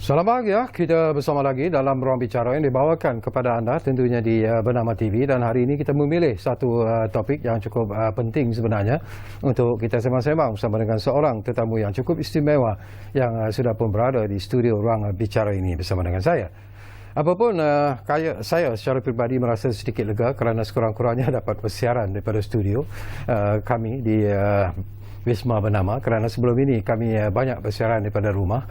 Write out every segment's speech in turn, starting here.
Salam bahagia, kita bersama lagi dalam Ruang Bicara yang dibawakan kepada anda tentunya di Bernama TV, dan hari ini kita memilih satu topik yang cukup penting sebenarnya untuk kita sembang-sembang bersama dengan seorang tetamu yang cukup istimewa yang sudah pun berada di studio Ruang Bicara ini bersama dengan saya. Apapun, saya secara pribadi merasa sedikit lega kerana sekurang-kurangnya dapat bersiaran daripada studio kami di Wisma Bernama, kerana sebelum ini kami banyak bersiaran daripada rumah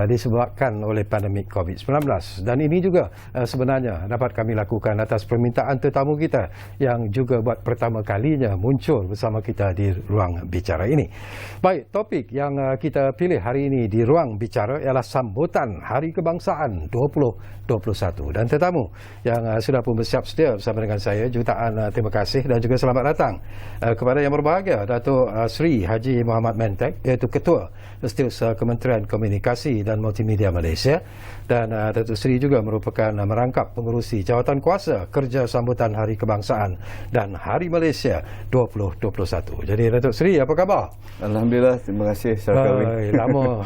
disebabkan oleh pandemik COVID-19, dan ini juga sebenarnya dapat kami lakukan atas permintaan tetamu kita yang juga buat pertama kalinya muncul bersama kita di Ruang Bicara ini. Baik, topik yang kita pilih hari ini di Ruang Bicara ialah sambutan Hari Kebangsaan 2021, dan tetamu yang sudah pun bersiap sedia bersama dengan saya, jutaan terima kasih dan juga selamat datang kepada yang berbahagia Datuk Seri Haji Mohammad Mentek, iaitu Ketua Setiausaha Kementerian Komunikasi dan Multimedia Malaysia, dan Datuk Seri juga merupakan merangkap pengerusi jawatan kuasa kerja sambutan Hari Kebangsaan dan Hari Malaysia 2021. Jadi Datuk Seri, apa khabar? Alhamdulillah, terima kasih Sarkawi. Lama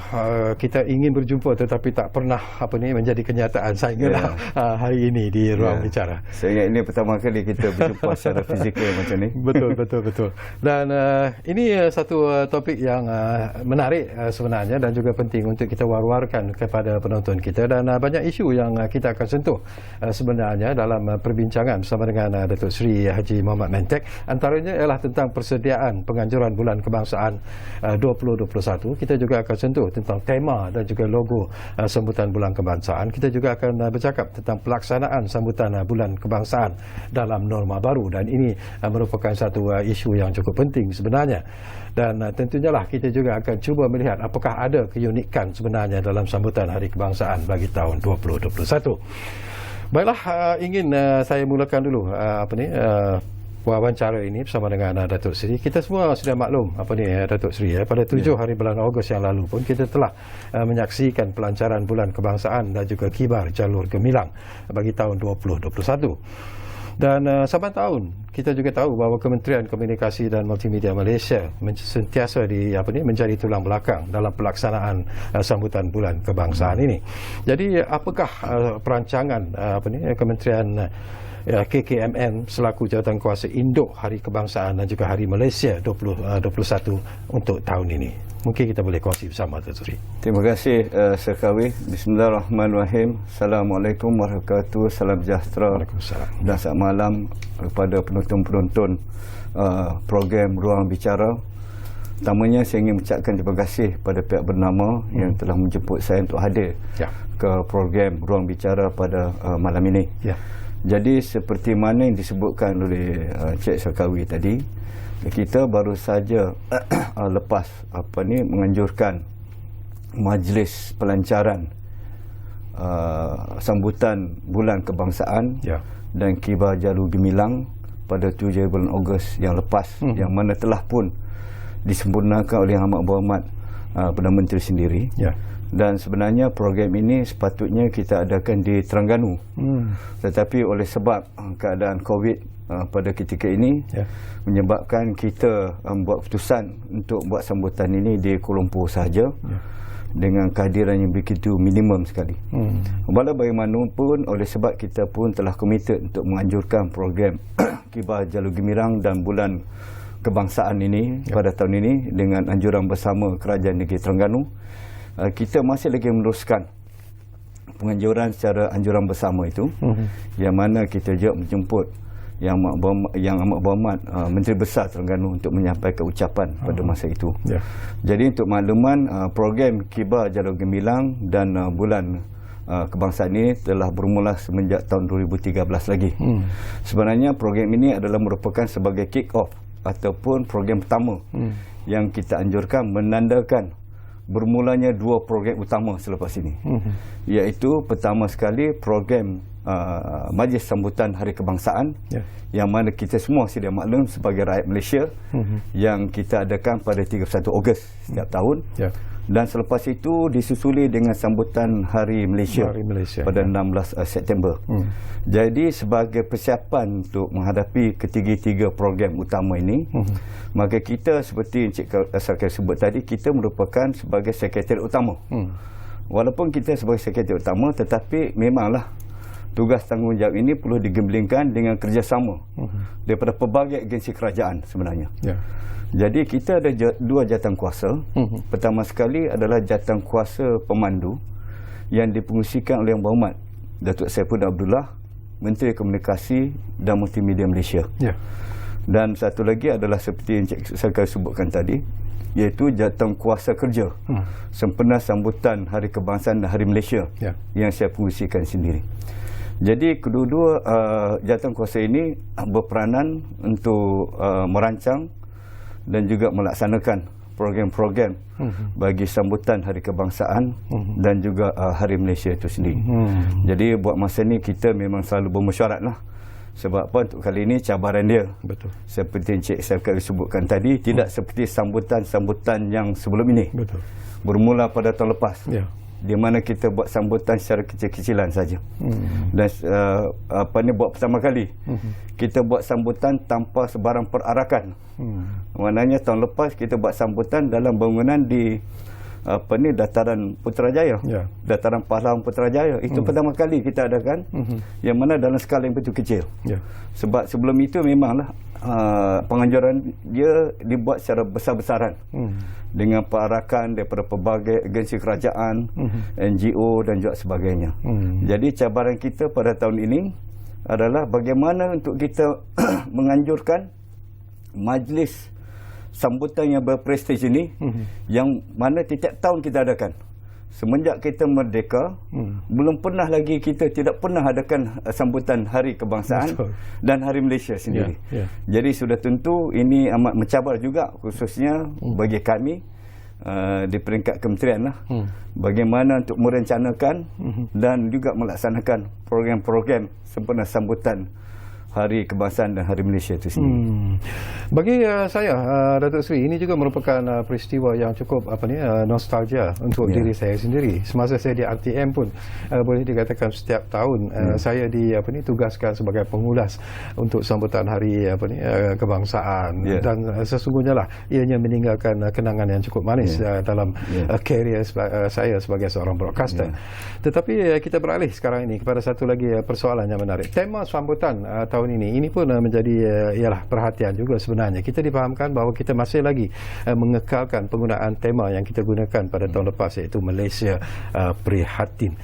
kita ingin berjumpa tetapi tak pernah menjadi kenyataan. Saya ingat hari ini di Ruang Bicara. Saya ingat ini pertama kali kita berjumpa secara fizikal macam ni. Betul. Dan ini satu topik yang menarik sebenarnya dan juga penting untuk kita war-warkan kepada penonton kita, dan banyak isu yang kita akan sentuh sebenarnya dalam perbincangan bersama dengan Datuk Seri Haji Mohammad Mentek. Antaranya ialah tentang persediaan penganjuran Bulan Kebangsaan 2021. Kita juga akan sentuh tentang tema dan juga logo sambutan Bulan Kebangsaan. Kita juga akan bercakap tentang pelaksanaan sambutan Bulan Kebangsaan dalam norma baru, dan ini merupakan satu isu yang cukup penting sebenarnya. Dan tentunya lah kita juga akan cuba melihat apakah ada keunikan sebenarnya dalam sambutan Hari Kebangsaan bagi tahun 2021. Baiklah, ingin saya mulakan dulu wawancara ini bersama dengan Datuk Seri. Kita semua sudah maklum Datuk Seri, pada 7 hari bulan Ogos yang lalu pun kita telah menyaksikan pelancaran Bulan Kebangsaan dan juga kibar jalur gemilang bagi tahun 2021. Dan saban tahun kita juga tahu bahawa Kementerian Komunikasi dan Multimedia Malaysia sentiasa menjadi tulang belakang dalam pelaksanaan sambutan Bulan Kebangsaan ini. Jadi apakah perancangan Kementerian KKMN selaku Jawatankuasa Induk Hari Kebangsaan dan juga Hari Malaysia 2021 untuk tahun ini? Mungkin kita boleh kongsi bersama, Datuk Seri. Terima kasih Sarkawi. Bismillahirrahmanirrahim. Assalamualaikum warahmatullahi wabarakatuh. Salam sejahtera dan selamat malam kepada penonton-penonton program Ruang Bicara. Pertamanya saya ingin mengucapkan terima kasih pada pihak Bernama yang telah menjemput saya untuk hadir ke program Ruang Bicara pada malam ini. Jadi seperti mana yang disebutkan oleh Cik Sarkawi tadi, kita baru saja lepas menganjurkan majlis pelancaran sambutan Bulan Kebangsaan dan kibar jalur gemilang pada 7 bulan Ogos yang lepas, yang mana telah pun disempurnakan oleh Amat Berhormat Perdana Menteri sendiri. Dan sebenarnya program ini sepatutnya kita adakan di Terengganu, tetapi oleh sebab keadaan COVID pada ketika ini menyebabkan kita membuat keputusan untuk buat sambutan ini di Kuala Lumpur sahaja, dengan kehadiran yang begitu minimum sekali. Walau bagaimanapun, oleh sebab kita pun telah komited untuk menganjurkan program kibar jalur gemilang dan Bulan Kebangsaan ini pada tahun ini dengan anjuran bersama Kerajaan Negeri Terengganu, kita masih lagi meneruskan penganjuran secara anjuran bersama itu, yang mana kita juga menjemput Yang Amat Berhormat Menteri Besar Terengganu untuk menyampaikan ucapan pada masa itu. Jadi untuk makluman, program kibar jalur gemilang dan Bulan Kebangsaan ini telah bermula semenjak tahun 2013 lagi. Sebenarnya program ini adalah merupakan sebagai kick off ataupun program pertama yang kita anjurkan, menandakan bermulanya 2 program utama selepas ini, iaitu pertama sekali program majlis sambutan Hari Kebangsaan, yang mana kita semua sedia maklum sebagai rakyat Malaysia, yang kita adakan pada 31 Ogos setiap tahun. Dan selepas itu disusuli dengan sambutan Hari Malaysia, pada 16 September. Jadi sebagai persiapan untuk menghadapi ketiga-tiga program utama ini, maka kita seperti Encik Sarkawi sebut tadi, kita merupakan sebagai sekretariat utama walaupun kita sebagai sekretariat utama, tetapi memanglah tugas tanggungjawab ini perlu digemblengkan dengan kerjasama daripada pelbagai agensi kerajaan sebenarnya. Jadi kita ada dua jawatankuasa. Pertama sekali adalah jawatankuasa pemandu yang dipengusikan oleh Yang Berhormat Datuk Saifuddin Abdullah, Menteri Komunikasi dan Multimedia Malaysia. Dan satu lagi adalah seperti yang saya sebutkan tadi, iaitu jawatankuasa kerja sempena sambutan Hari Kebangsaan dan Hari Malaysia yang saya pengusikan sendiri. Jadi kedua-dua jawatankuasa ini berperanan untuk merancang dan juga melaksanakan program-program bagi sambutan Hari Kebangsaan dan juga Hari Malaysia itu sendiri. Jadi buat masa ni kita memang selalu bermesyuarat lah. Sebab apa? Untuk kali ini cabaran dia, betul, seperti Encik Syafiq sebutkan tadi, tidak seperti sambutan-sambutan yang sebelum ini. Betul. Bermula pada tahun lepas, di mana kita buat sambutan secara kecil-kecilan saja. Dan buat pertama kali kita buat sambutan tanpa sebarang perarakan. Maknanya tahun lepas kita buat sambutan dalam bangunan di Dataran Putrajaya, Dataran Pahlawan Putrajaya. Itu pertama kali kita adakan, yang mana dalam skala yang betul kecil. Sebab sebelum itu memanglah penganjuran dia dibuat secara besar-besaran dengan perarakan daripada pelbagai agensi kerajaan, NGO dan juga sebagainya. Jadi cabaran kita pada tahun ini adalah bagaimana untuk kita menganjurkan majlis sambutan yang berprestij ini, yang mana setiap tahun kita adakan. Semenjak kita merdeka, belum pernah lagi kita tidak pernah adakan sambutan Hari Kebangsaan dan Hari Malaysia sendiri. Jadi sudah tentu ini amat mencabar juga, khususnya bagi kami di peringkat kementerian lah, bagaimana untuk merencanakan dan juga melaksanakan program-program sempena sambutan Hari Kebangsaan dan Hari Malaysia itu sendiri. Bagi saya, Datuk Seri, ini juga merupakan peristiwa yang cukup nostalgia untuk diri saya sendiri. Semasa saya di RTM pun boleh dikatakan setiap tahun saya ditugaskan sebagai pengulas untuk sambutan Hari Kebangsaan, dan sesungguhnya lah ianya meninggalkan kenangan yang cukup manis dalam karier saya sebagai seorang broadcaster. Tetapi kita beralih sekarang ini kepada satu lagi persoalan yang menarik. Tema sambutan tahun ini pun menjadi ialah perhatian juga sebenarnya. Kita difahamkan bahawa kita masih lagi mengekalkan penggunaan tema yang kita gunakan pada tahun lepas, iaitu Malaysia Prihatin.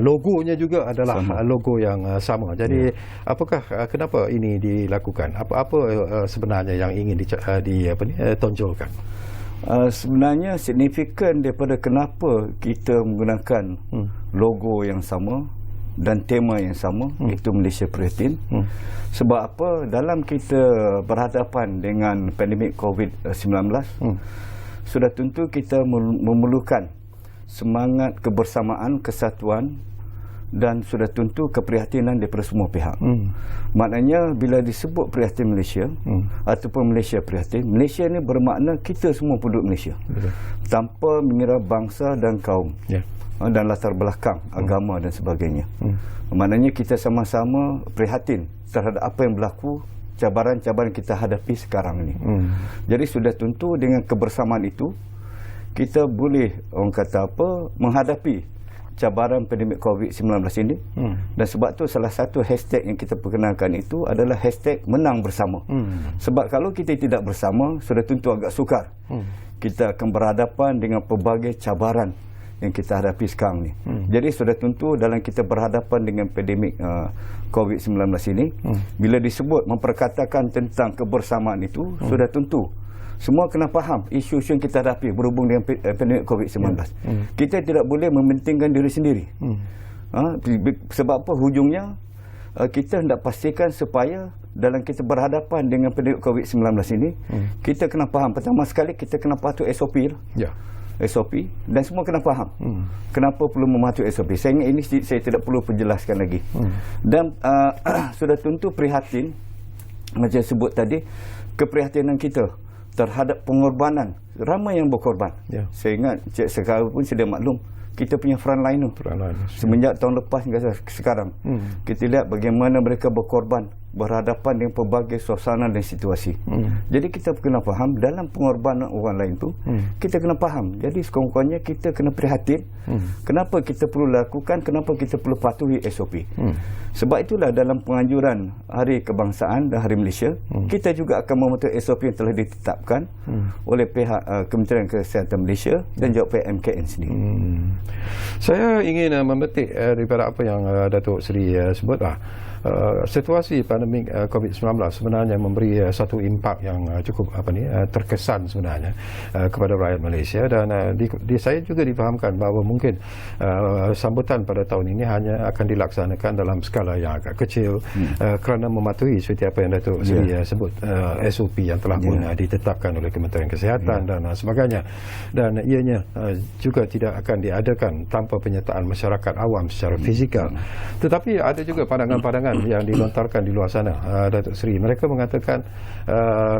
Logonya juga adalah logo yang sama. Jadi apakah kenapa ini dilakukan? Apa sebenarnya yang ingin ditonjolkan? Sebenarnya signifikan daripada kenapa kita menggunakan logo yang sama dan tema yang sama, iaitu Malaysia Prihatin. Sebab apa? Dalam kita berhadapan dengan pandemik COVID-19, sudah tentu kita memerlukan semangat kebersamaan, kesatuan, dan sudah tentu keprihatinan daripada semua pihak. Maknanya bila disebut Prihatin Malaysia ataupun Malaysia Prihatin, Malaysia ni bermakna kita semua penduduk Malaysia, tanpa mengira bangsa dan kaum dan latar belakang agama dan sebagainya. Maknanya kita sama-sama prihatin terhadap apa yang berlaku, cabaran-cabaran kita hadapi sekarang ini. Jadi sudah tentu dengan kebersamaan itu kita boleh, orang kata apa, menghadapi cabaran pandemik COVID-19 ini. Dan sebab tu salah satu hashtag yang kita perkenalkan itu adalah hashtag menang bersama. Sebab kalau kita tidak bersama, sudah tentu agak sukar. Kita akan berhadapan dengan pelbagai cabaran yang kita hadapi sekarang ni. Jadi sudah tentu dalam kita berhadapan dengan pandemik COVID-19 ini, bila disebut memperkatakan tentang kebersamaan itu, sudah tentu semua kena faham isu-isu yang kita hadapi berhubung dengan pandemik COVID-19. Kita tidak boleh mementingkan diri sendiri. Sebab apa? Hujungnya kita hendak pastikan supaya dalam kita berhadapan dengan pandemik COVID-19 ini, kita kena faham. Pertama sekali kita kena patuh SOP lah. SOP, dan semua kena faham kenapa perlu mematuhi SOP. Saya ingat ini saya tidak perlu penjelaskan lagi. Dan sudah tentu prihatin, macam sebut tadi, keprihatinan kita terhadap pengorbanan. Ramai yang berkorban. Saya ingat Cik sekarang pun sedia maklum, kita punya frontliner semenjak tahun lepas hingga sekarang. Kita lihat bagaimana mereka berkorban berhadapan dengan pelbagai suasana dan situasi. Jadi kita kena faham dalam pengorbanan orang lain tu, kita kena faham. Jadi sekurang-kurangnya kita kena prihatin kenapa kita perlu lakukan, kenapa kita perlu patuhi SOP. Sebab itulah dalam penganjuran Hari Kebangsaan dan Hari Malaysia, kita juga akan mematuhi SOP yang telah ditetapkan oleh pihak Kementerian Kesihatan Malaysia dan juga pihak MKN sendiri. Saya ingin memetik daripada apa yang Datuk Seri sebutlah. Situasi pandemik COVID-19 sebenarnya memberi satu impak yang cukup terkesan sebenarnya kepada rakyat Malaysia, dan saya juga difahamkan bahawa mungkin sambutan pada tahun ini hanya akan dilaksanakan dalam skala yang agak kecil kerana mematuhi seperti apa yang Datuk Seri sebut, SOP yang telah pun ditetapkan oleh Kementerian Kesihatan dan sebagainya, dan ianya juga tidak akan diadakan tanpa penyertaan masyarakat awam secara fizikal. Tetapi ada juga pandangan-pandangan yang dilontarkan di luar sana, Datuk Seri. Mereka mengatakan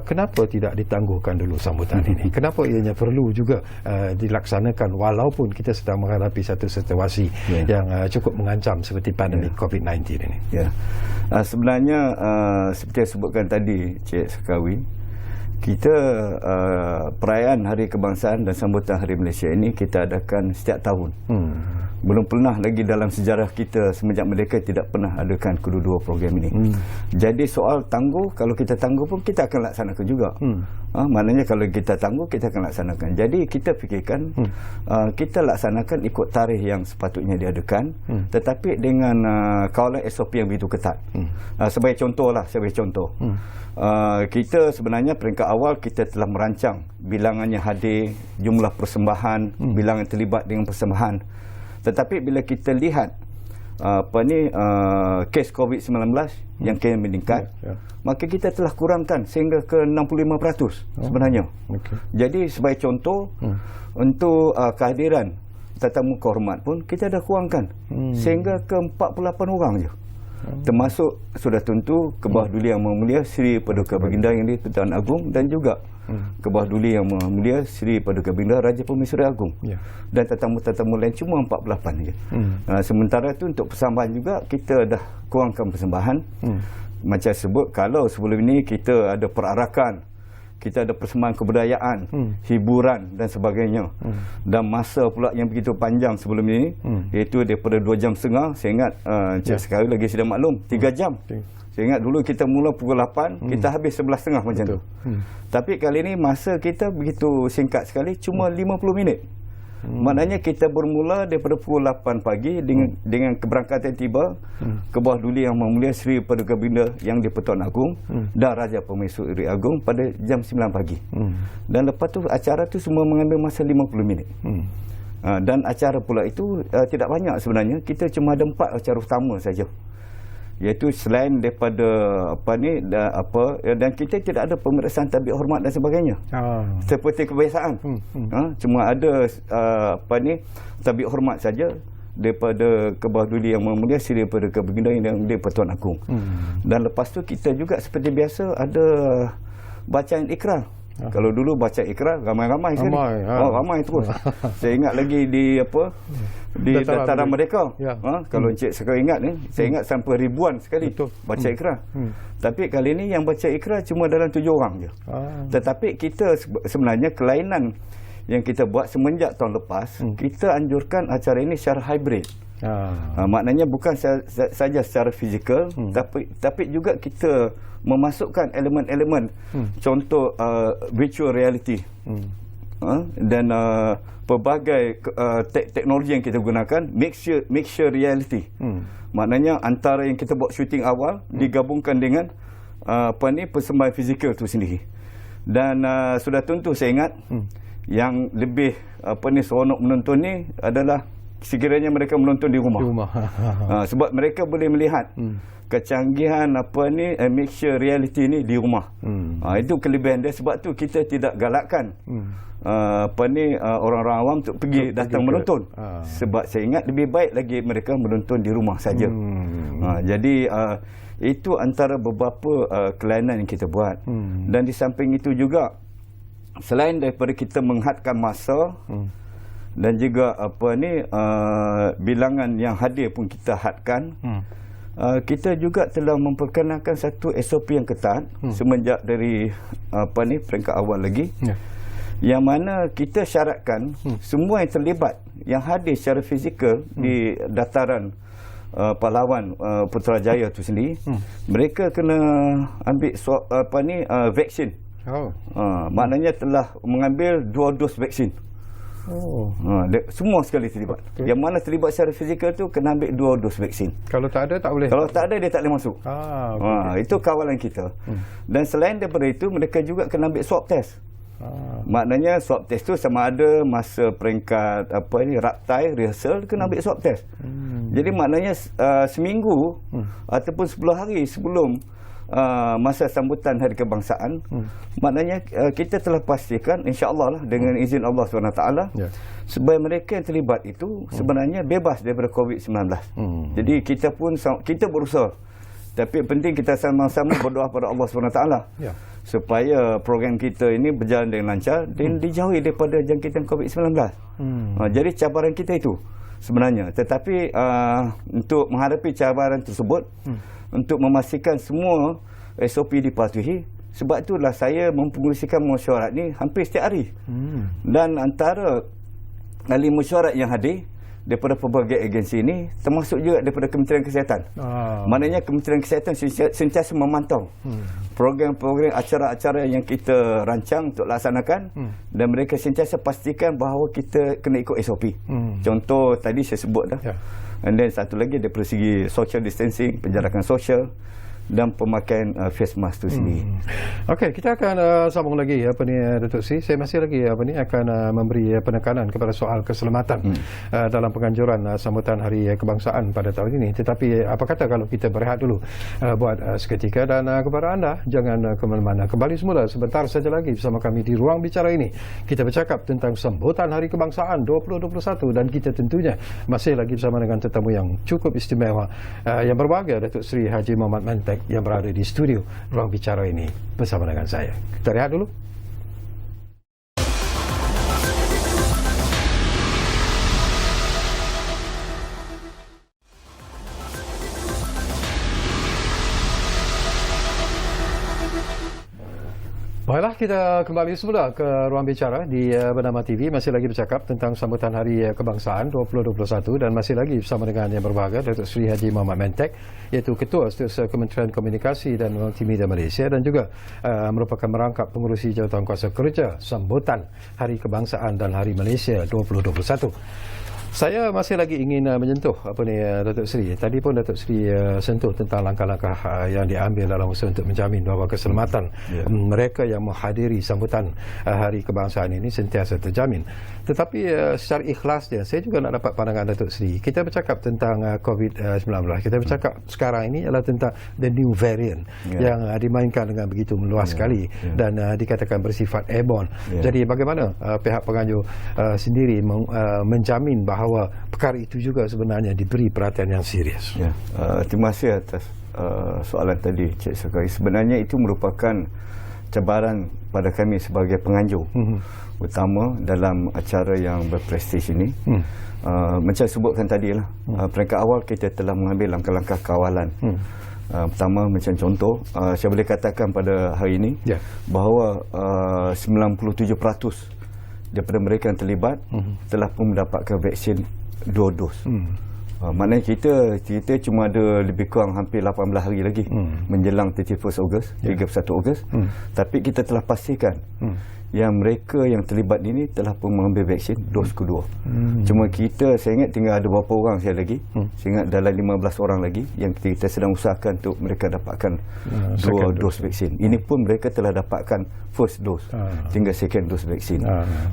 kenapa tidak ditangguhkan dulu sambutan ini, kenapa ianya perlu juga dilaksanakan walaupun kita sedang menghadapi satu situasi yang cukup mengancam seperti pandemik COVID-19 ini. Sebenarnya seperti yang sebutkan tadi Cik Sekawi, kita perayaan Hari Kebangsaan dan sambutan Hari Malaysia ini kita adakan setiap tahun. Belum pernah lagi dalam sejarah kita semenjak merdeka tidak pernah adakan kedua-dua program ini. Jadi soal tangguh, kalau kita tangguh pun kita akan laksanakan juga. Maknanya kalau kita tangguh, kita akan laksanakan. Jadi kita fikirkan kita laksanakan ikut tarikh yang sepatutnya diadakan, tetapi dengan kawalan SOP yang begitu ketat. Sebagai contoh, kita sebenarnya peringkat awal kita telah merancang bilangan yang hadir, jumlah persembahan, bilangan terlibat dengan persembahan. Tetapi bila kita lihat kes COVID-19 yang kian meningkat, maka kita telah kurangkan sehingga ke 65% sebenarnya. Jadi sebagai contoh, untuk kehadiran tetamu kehormat pun kita dah kurangkan sehingga ke 48 orang je. Termasuk sudah tentu Kebawah Duli Yang Mulia Seri Paduka Baginda Yang di-Pertuan Agong, dan juga Kebawah Duli Yang Mulia Seri Paduka Baginda Raja Permaisuri Agong, dan tetamu-tetamu lain cuma 48 je. Sementara itu untuk persembahan juga kita dah kurangkan persembahan. Macam sebut, kalau sebelum ini kita ada perarakan, kita ada persembahan kebudayaan, hiburan dan sebagainya, dan masa pula yang begitu panjang sebelum ini, iaitu daripada 2 jam setengah. Saya ingat sekarang lagi sudah maklum 3 jam. Saya ingat dulu kita mula pukul 8, kita habis 11.30 macam tu. Tapi kali ini masa kita begitu singkat sekali, cuma 50 minit. Maknanya kita bermula daripada pukul 8 pagi dengan keberangkatan tiba Kebawah Duli Yang Mulia Seri Paduka Baginda Yang di-Pertuan Agong dan Raja Permaisuri Agong pada jam 9 pagi. Dan lepas tu acara tu semua mengambil masa 50 minit. Dan acara pula itu tidak banyak sebenarnya. Kita cuma ada 4 acara utama saja, iaitu selain daripada dan kita tidak ada pemeriksaan tabik hormat dan sebagainya seperti kebiasaan. Cuma ada tabik hormat saja daripada Kebawah Duli Yang Mulia Seri Paduka Baginda Yang di-Pertuan Agong. Dan lepas tu kita juga seperti biasa ada bacaan ikrar. Kalau dulu baca ikrar ramai-ramai sekali. Ramai terus. Saya ingat lagi di Dataran Merdeka. Kalau Encik sekarang ingat ni, saya ingat sampai ribuan sekali baca ikrar. Tapi kali ni yang baca ikrar cuma dalam 7 orang je. Tetapi kita sebenarnya kelainan yang kita buat semenjak tahun lepas, kita anjurkan acara ini secara hybrid. Maknanya bukan saja secara fizikal, tapi juga kita memasukkan elemen-elemen contoh virtual reality dan pelbagai teknologi yang kita gunakan, mixture reality. Maknanya antara yang kita buat syuting awal digabungkan dengan persembahan fizikal itu sendiri. Dan sudah tentu saya ingat yang lebih seronok menonton ni adalah sekiranya mereka menonton di rumah. Sebab mereka boleh melihat kecanggihan mixture reality ni di rumah. Itu kelebihan dia. Sebab tu kita tidak galakkan orang-orang awam untuk pergi datang menonton. Sebab saya ingat lebih baik lagi mereka menonton di rumah saja. Jadi itu antara beberapa kelainan yang kita buat. Dan di samping itu juga, selain daripada kita menghadkan masa dan juga bilangan yang hadir pun kita hadkan, kita juga telah memperkenalkan satu SOP yang ketat semenjak dari peringkat awal lagi, yang mana kita syaratkan semua yang terlibat, yang hadir secara fizikal di dataran Pahlawan Putrajaya itu sendiri, mereka kena ambil vaksin. Maknanya telah mengambil 2 dos vaksin. Semua sekali terlibat. Yang mana terlibat secara fizikal tu kena ambil 2 dos vaksin. Kalau tak ada tak boleh. Kalau tak ada dia tak boleh masuk. Itu kawalan kita. Dan selain daripada itu, mereka juga kena ambil swab test. Maknanya swab test tu sama ada masa peringkat raptai rehearsal kena ambil swab test. Jadi maknanya seminggu ataupun 10 hari sebelum masa sambutan Hari Kebangsaan, maknanya kita telah pastikan insya-Allah lah dengan izin Allah SWT, supaya mereka yang terlibat itu sebenarnya bebas daripada COVID-19. Jadi kita berusaha, tapi penting kita sama-sama berdoa pada Allah SWT supaya program kita ini berjalan dengan lancar dan dijauhi daripada jangkitan COVID-19. Jadi cabaran kita itu sebenarnya, tetapi untuk menghadapi cabaran tersebut, untuk memastikan semua SOP dipatuhi, sebab itulah saya mempengerusikan mesyuarat ni hampir setiap hari. Dan antara ahli mesyuarat yang hadir daripada pelbagai agensi ini, termasuk juga daripada Kementerian Kesihatan. Maknanya Kementerian Kesihatan sentiasa memantau program-program, acara-acara yang kita rancang untuk laksanakan, dan mereka sentiasa pastikan bahawa kita kena ikut SOP. Contoh tadi saya sebut dah. And then satu lagi daripada segi social distancing, penjarakan sosial dan pemakaian face mask itu sendiri. Okey, kita akan sambung lagi Datuk Sri. Saya masih lagi akan memberi penekanan kepada soal keselamatan dalam penganjuran sambutan Hari Kebangsaan pada tahun ini. Tetapi apa kata kalau kita berehat dulu buat seketika, dan kepada anda jangan ke mana-mana. Kembali semula sebentar saja lagi bersama kami di Ruang Bicara ini. Kita bercakap tentang sambutan Hari Kebangsaan 2021, dan kita tentunya masih lagi bersama dengan tetamu yang cukup istimewa yang berbahagia, Datuk Sri Haji Mohamad Mentek, yang berada di studio Ruang Bicara ini bersama dengan saya. Kita rehat dulu. Baiklah, kita kembali semula ke Ruang Bicara di Bernama TV. Masih lagi bercakap tentang sambutan Hari Kebangsaan 2021, dan masih lagi bersama dengan yang berbahagia, Datuk Sri Haji Mohamad Mentek, iaitu Ketua Setiausaha Kementerian Komunikasi dan Multimedia Malaysia, dan juga merupakan merangkap pengurusi Jawatankuasa Kerja sambutan Hari Kebangsaan dan Hari Malaysia 2021. Saya masih lagi ingin menyentuh Datuk Sri. Tadi pun Datuk Sri sentuh tentang langkah-langkah yang diambil dalam usaha untuk menjamin bahawa keselamatan mereka yang menghadiri sambutan Hari Kebangsaan ini sentiasa terjamin. Tetapi secara ikhlasnya, saya juga nak dapat pandangan Datuk Sri. Kita bercakap tentang COVID-19. Kita bercakap sekarang ini adalah tentang the new variant yang dimainkan dengan begitu meluas sekali dan dikatakan bersifat airborne. Jadi bagaimana pihak penganjur sendiri menjamin bahawa perkara itu juga sebenarnya diberi perhatian yang serius? Terima kasih atas soalan tadi, Cik Sekari. Sebenarnya itu merupakan cabaran pada kami sebagai penganjur, utama dalam acara yang berprestij ini. Macam sebutkan tadi lah, peringkat awal kita telah mengambil langkah-langkah kawalan. Pertama, macam contoh, saya boleh katakan pada hari ini bahawa 97% daripada mereka yang terlibat telah pun mendapatkan vaksin 2 dos. Maknanya kita cuma ada lebih kurang hampir 18 hari lagi menjelang 31 Ogos, 31 Ogos. Tapi kita telah pastikan yang mereka yang terlibat ini telah pun mengambil vaksin dos kedua. Cuma saya ingat tinggal ada beberapa orang lagi. Saya ingat dalam 15 orang lagi yang kita sedang usahakan untuk mereka dapatkan 2 dos vaksin. Ini pun mereka telah dapatkan first dose, tinggal second dose vaksin.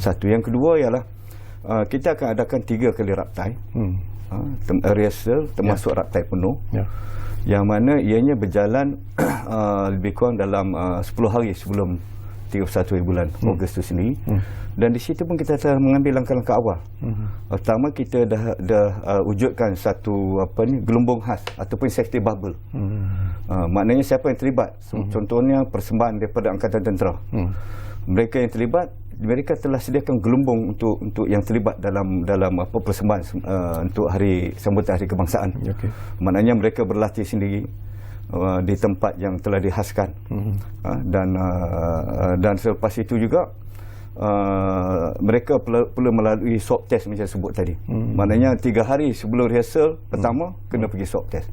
Satu. Yang kedua ialah kita akan adakan 3 kali raptai, rehearsal termasuk raptai penuh, yang mana ianya berjalan lebih kurang dalam 10 hari sebelum 31 bulan Ogos itu sendiri. Dan di situ pun kita telah mengambil langkah-langkah awal. Pertama, kita dah wujudkan satu gelombang khas ataupun safety bubble. Maknanya siapa yang terlibat, contohnya persembahan daripada Angkatan Tentera, mereka yang terlibat mereka telah sediakan gelembung untuk yang terlibat dalam apa persembahan untuk sambutan hari kebangsaan. Okay. Maknanya mereka berlatih sendiri di tempat yang telah dihaskan. Dan selepas itu juga mereka perlu melalui swab test macam sebut tadi. Maknanya 3 hari sebelum rehearsal pertama kena pergi swab test.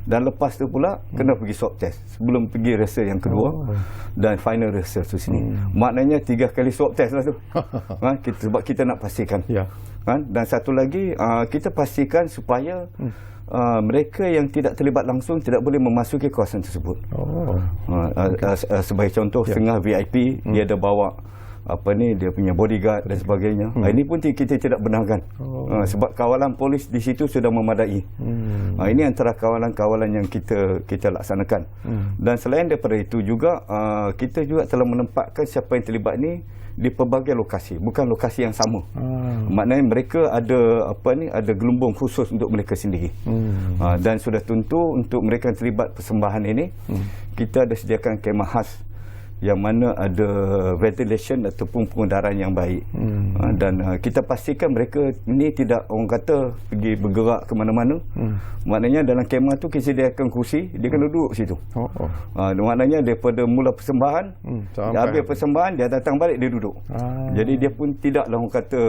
Dan lepas tu pula kena pergi swab test sebelum pergi rehearsal yang kedua dan final rehearsal tu sini. Maknanya 3 kali swab test lah tu. Sebab kita nak pastikan. Dan satu lagi kita pastikan supaya mereka yang tidak terlibat langsung tidak boleh memasuki kawasan tersebut. Sebagai contoh setengah VIP dia ada bawa dia punya bodyguard dan sebagainya. Ini pun kita tidak benarkan. Sebab kawalan polis di situ sudah memadai. Ini antara kawalan-kawalan yang kita laksanakan. Dan selain daripada itu juga kita juga telah menempatkan siapa yang terlibat ni di pelbagai lokasi, bukan lokasi yang sama. Maknanya mereka ada ada gelembung khusus untuk mereka sendiri. Dan sudah tentu untuk mereka yang terlibat persembahan ini kita ada sediakan kemah khas yang mana ada ventilation ataupun pengudaran yang baik. Dan kita pastikan mereka ini tidak orang kata pergi bergerak ke mana-mana. Maknanya dalam kemah tu kita sediakan kursi, dia kena duduk situ. Maknanya daripada mula persembahan habis persembahan dia datang balik dia duduk. Jadi dia pun tidaklah orang kata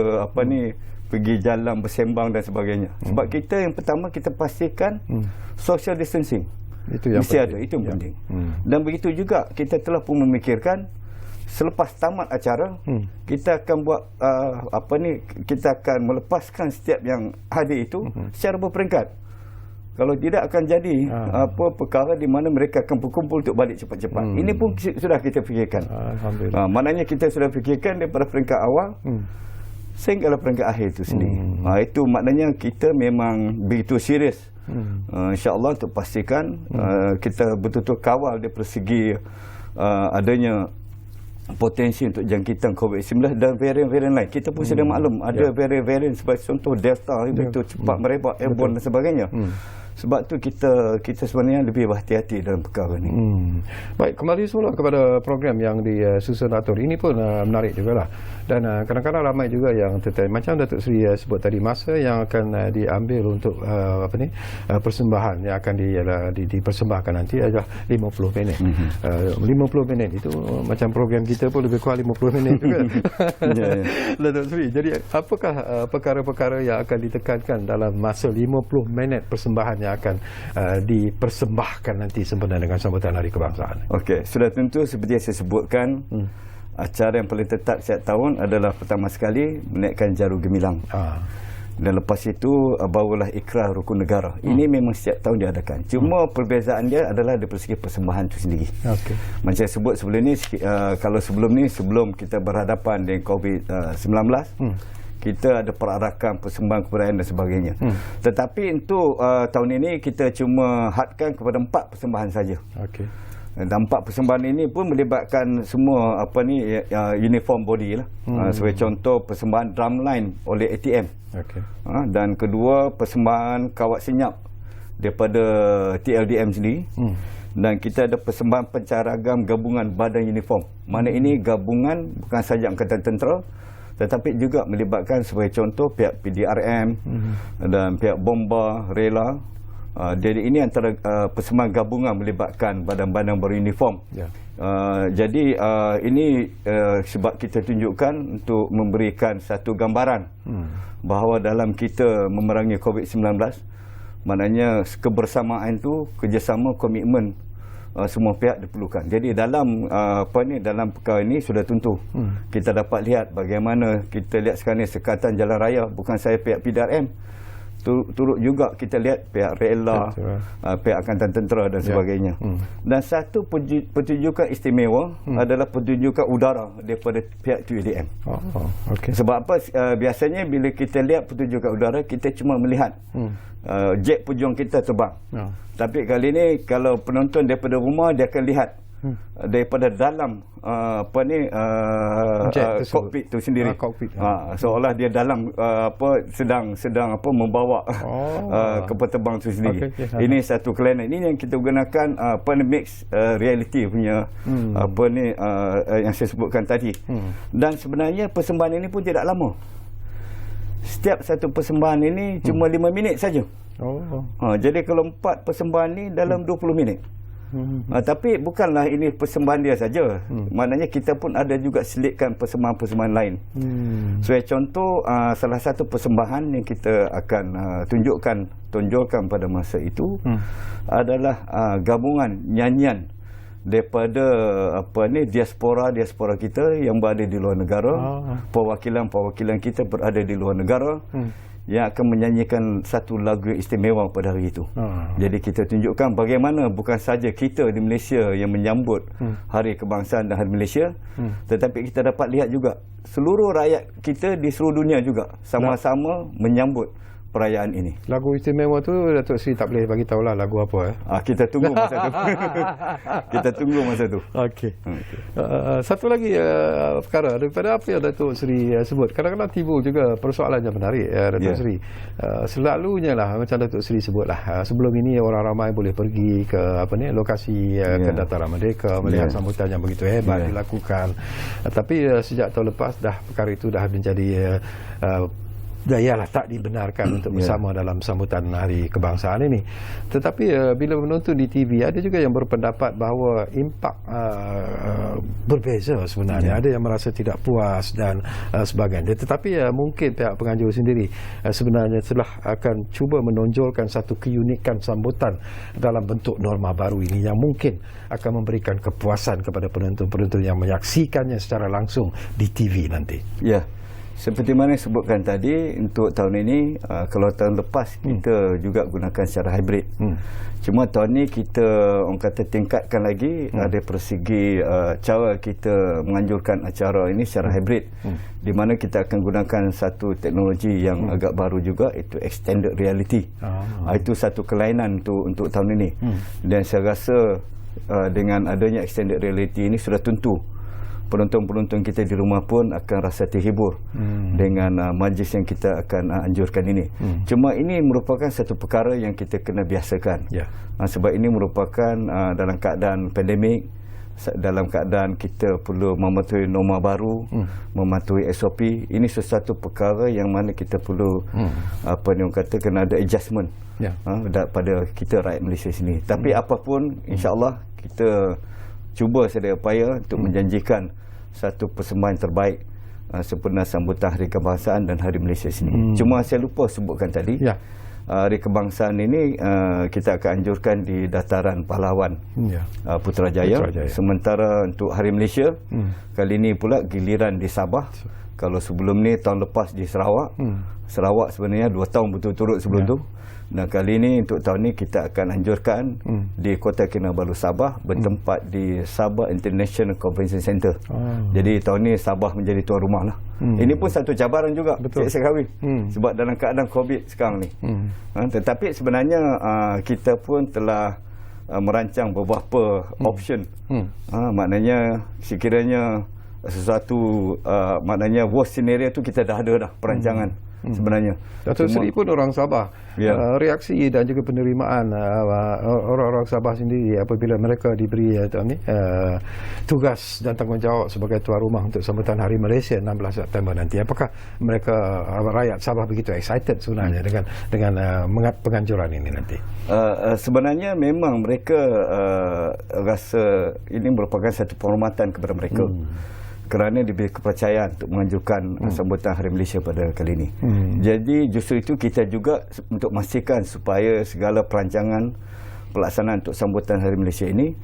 pergi jalan bersembang dan sebagainya. Sebab kita yang pertama kita pastikan social distancing. Itu yang mesti penting. Ada, itu yang penting. Dan begitu juga kita telah pun memikirkan selepas tamat acara kita akan buat kita akan melepaskan setiap yang hadir itu secara berperingkat. Kalau tidak akan jadi perkara di mana mereka akan berkumpul untuk balik cepat-cepat. Ini pun sudah kita fikirkan. Alhamdulillah. Maknanya kita sudah fikirkan daripada peringkat awal sehinggalah peringkat akhir itu sendiri. Itu maknanya kita memang begitu serius. InsyaAllah untuk pastikan kita betul-betul kawal dari segi adanya potensi untuk jangkitan COVID-19 dan varian-varian lain. Kita pun sudah maklum ada varian-varian sebagai contoh Delta itu cepat merebak, airborne dan sebagainya. Sebab tu kita sebenarnya lebih berhati-hati dalam perkara ni. Baik, kembali semula kepada program yang disusun atur. Ini pun menarik jugalah. Dan kadang-kadang ramai juga yang tertarik. Macam Datuk Seri sebut tadi, masa yang akan diambil untuk persembahan yang akan dipersembahkan nanti adalah 50 minit. 50 minit itu macam program kita pun lebih kurang 50 minit juga. Datuk Seri, jadi apakah perkara-perkara yang akan ditekankan dalam masa 50 minit persembahan yang akan dipersembahkan nanti sempena dengan sambutan Hari Kebangsaan? Okey, sudah tentu seperti yang saya sebutkan, acara yang paling tetap setiap tahun adalah pertama sekali menaikkan jarum gemilang. Dan lepas itu barulah ikrar rukun negara. Ini memang setiap tahun diadakan. Cuma perbezaan dia adalah dari segi persembahan itu sendiri. Macam saya sebut sebelum ni, kalau sebelum kita berhadapan dengan COVID-19, kita ada perarakan persembahan kebudayaan dan sebagainya. Tetapi untuk tahun ini kita cuma hadkan kepada 4 persembahan saja. Dan 4 persembahan ini pun melibatkan semua uniform body lah. Sebagai contoh persembahan drumline oleh ATM. Dan kedua persembahan kawat senyap daripada TLDM sendiri. Dan kita ada persembahan pencaragam gabungan badan uniform. Mana ini gabungan bukan sahaja Angkatan Tentera, tetapi juga melibatkan sebagai contoh pihak PDRM dan pihak bomba, rela. Jadi ini antara persembahan gabungan melibatkan badan-badan beruniform. Jadi ini sebab kita tunjukkan untuk memberikan satu gambaran bahawa dalam kita memerangi COVID-19, maknanya kebersamaan itu, kerjasama, komitmen semua pihak diperlukan. Jadi dalam dalam perkara ini sudah tentu kita dapat lihat bagaimana kita lihat sekarang ni sekatan jalan raya, bukan saya pihak PDRM, turut juga kita lihat pihak rela, pihak Angkatan Tentera dan sebagainya. Dan satu pertunjukan istimewa adalah pertunjukan udara daripada pihak TUDM. Sebab apa? Biasanya bila kita lihat pertunjukan udara, kita cuma melihat jet pejuang kita terbang. Tapi kali ini kalau penonton daripada rumah, dia akan lihat daripada dalam kokpit tu sendiri. Seolah dia dalam sedang membawa kapal terbang tu sendiri. Ini satu kelainan. Ini yang kita gunakan mix reality punya yang saya sebutkan tadi. Dan sebenarnya persembahan ini pun tidak lama. Setiap satu persembahan ini cuma 5 minit saja. Jadi kalau 4 persembahan ni dalam 20 minit. Tapi bukanlah ini persembahan dia saja. Maknanya kita pun ada juga selitkan persembahan-persembahan lain. Sebagai contoh, salah satu persembahan yang kita akan tonjolkan pada masa itu adalah gabungan nyanyian daripada diaspora kita yang berada di luar negara. Perwakilan kita berada di luar negara yang akan menyanyikan satu lagu istimewa pada hari itu. Jadi kita tunjukkan bagaimana bukan saja kita di Malaysia yang menyambut Hari Kebangsaan dan Hari Malaysia, tetapi kita dapat lihat juga seluruh rakyat kita di seluruh dunia juga sama-sama menyambut perayaan ini. Lagu istimewa tu Datuk Seri tak boleh bagi tahulah lagu apa. Kita tunggu masa tu. Kita tunggu masa tu. Okey. Satu lagi perkara daripada apa yang Datuk Seri sebut. Kadang-kadang timbul juga persoalan yang menarik Datuk Seri. Selalunya lah macam Datuk Seri sebutlah, sebelum ini orang ramai boleh pergi ke ke Dataran Merdeka melihat sambutan yang begitu hebat dilakukan. Tapi sejak tahun lepas perkara itu dah menjadi ialah tak dibenarkan untuk bersama dalam sambutan Hari Kebangsaan ini. Tetapi bila menonton di TV, ada juga yang berpendapat bahawa impak berbeza sebenarnya. Ada yang merasa tidak puas dan sebagainya. Tetapi mungkin pihak penganjur sendiri sebenarnya telah akan cuba menonjolkan satu keunikan sambutan dalam bentuk norma baru ini yang mungkin akan memberikan kepuasan kepada penonton-penonton yang menyaksikannya secara langsung di TV nanti. Seperti mana sebutkan tadi, untuk tahun ini, kalau tahun lepas kita juga gunakan secara hybrid. Cuma tahun ni kita orang kata tingkatkan lagi dari persegi cara kita menganjurkan acara ini secara hybrid, di mana kita akan gunakan satu teknologi yang agak baru juga, itu extended reality. Itu satu kelainan untuk tahun ini. Dan saya rasa dengan adanya extended reality ini sudah tentu penonton-penonton kita di rumah pun akan rasa terhibur dengan majlis yang kita akan anjurkan ini. Cuma ini merupakan satu perkara yang kita kena biasakan. Sebab ini merupakan dalam keadaan pandemik, dalam keadaan kita perlu mematuhi norma baru, mematuhi SOP. Ini sesuatu perkara yang mana kita perlu kena ada adjustment pada kita rakyat Malaysia sini. Tapi apapun, insya-Allah kita cuba sedaya upaya untuk menjanjikan satu persembahan terbaik sempena sambutan Hari Kebangsaan dan Hari Malaysia sini. Cuma saya lupa sebutkan tadi, Hari Kebangsaan ini kita akan anjurkan di Dataran Pahlawan Putrajaya. Sementara untuk Hari Malaysia, kali ini pula giliran di Sabah. Kalau sebelum ni tahun lepas di Sarawak. Sarawak sebenarnya 2 tahun betul-betul sebelum tu. Dan kali ini untuk tahun ni kita akan anjurkan di Kota Kinabalu Sabah, bertempat di Sabah International Convention Center. Jadi tahun ni Sabah menjadi tuan rumah lah. Ini pun satu cabaran juga saya kahwin, sebab dalam keadaan COVID sekarang ni. Tetapi sebenarnya kita pun telah merancang beberapa option. Maknanya sekiranya sesuatu maknanya worst scenario tu kita dah ada perancangan sebenarnya. Datuk Seri pun orang Sabah. Reaksi dan juga penerimaan orang-orang Sabah sendiri apabila mereka diberi tugas dan tanggungjawab sebagai tuan rumah untuk sambutan Hari Malaysia 16 September nanti. Apakah mereka rakyat Sabah begitu excited sebenarnya dengan penganjuran ini nanti? Sebenarnya memang mereka rasa ini merupakan satu penghormatan kepada mereka. Kerana diberi kepercayaan untuk menganjurkan sambutan Hari Malaysia pada kali ini. Jadi justru itu kita juga untuk memastikan supaya segala perancangan pelaksanaan untuk sambutan Hari Malaysia ini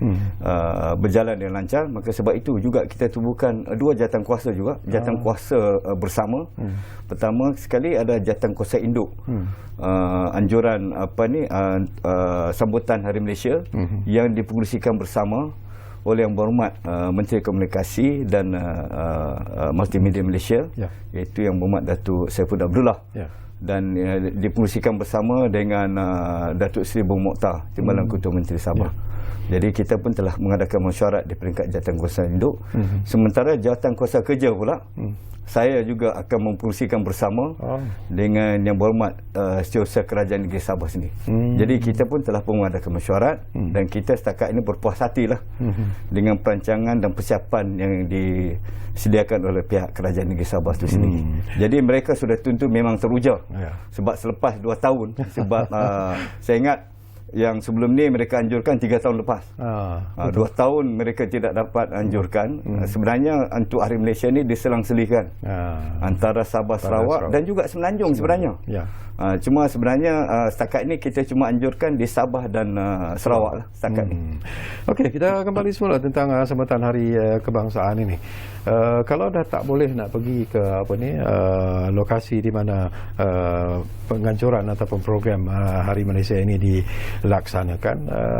berjalan dengan lancar. Maka sebab itu juga kita tubuhkan 2 jawatankuasa juga, jawatankuasa bersama. Pertama sekali ada jawatankuasa induk, anjuran sambutan Hari Malaysia yang dipengerusikan bersama oleh Yang Berhormat Menteri Komunikasi dan Multimedia Malaysia, iaitu Yang Berhormat Datuk Saifuddin Abdullah. dan dipengerusikan bersama dengan Datuk Seri Bung Mokhtar, Timbalan Ketua Menteri Sabah. Jadi kita pun telah mengadakan mesyuarat di peringkat Jawatankuasa Induk. Sementara Jawatankuasa Kerja pula, saya juga akan mempengerusikan bersama dengan Yang Berhormat Setiausaha Kerajaan Negeri Sabah sendiri. Jadi kita pun telah mengadakan mesyuarat dan kita setakat ini berpuas hatilah dengan perancangan dan persiapan yang disediakan oleh pihak Kerajaan Negeri Sabah itu sendiri. Jadi mereka sudah tentu memang teruja sebab selepas 2 tahun, sebab saya ingat yang sebelum ni mereka anjurkan 3 tahun lepas. 2 tahun mereka tidak dapat anjurkan. Sebenarnya untuk Hari Malaysia ni diselang-selihkan antara Sabah, Sarawak dan juga Semenanjung sebenarnya. Cuma sebenarnya setakat ini kita cuma anjurkan di Sabah dan Sarawak lah setakat ni. Okey, kita kembali semula tentang sambutan Hari Kebangsaan ini. Kalau dah tak boleh nak pergi ke lokasi di mana penganjuran ataupun program Hari Malaysia ini dilaksanakan,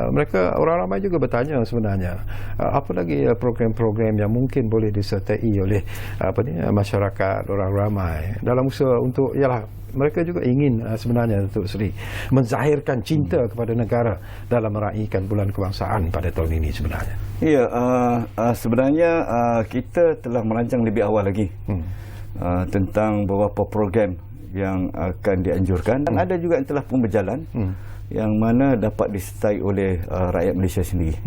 mereka orang ramai juga bertanya sebenarnya apa lagi program-program yang mungkin boleh disertai oleh masyarakat, orang ramai dalam usaha untuk mereka juga ingin sebenarnya Datuk Seri menzahirkan cinta kepada negara dalam meraihkan Bulan Kebangsaan pada tahun ini sebenarnya. Ya, sebenarnya kita telah merancang lebih awal lagi tentang beberapa program yang akan dianjurkan dan ada juga yang telah pun berjalan yang mana dapat disertai oleh rakyat Malaysia sendiri.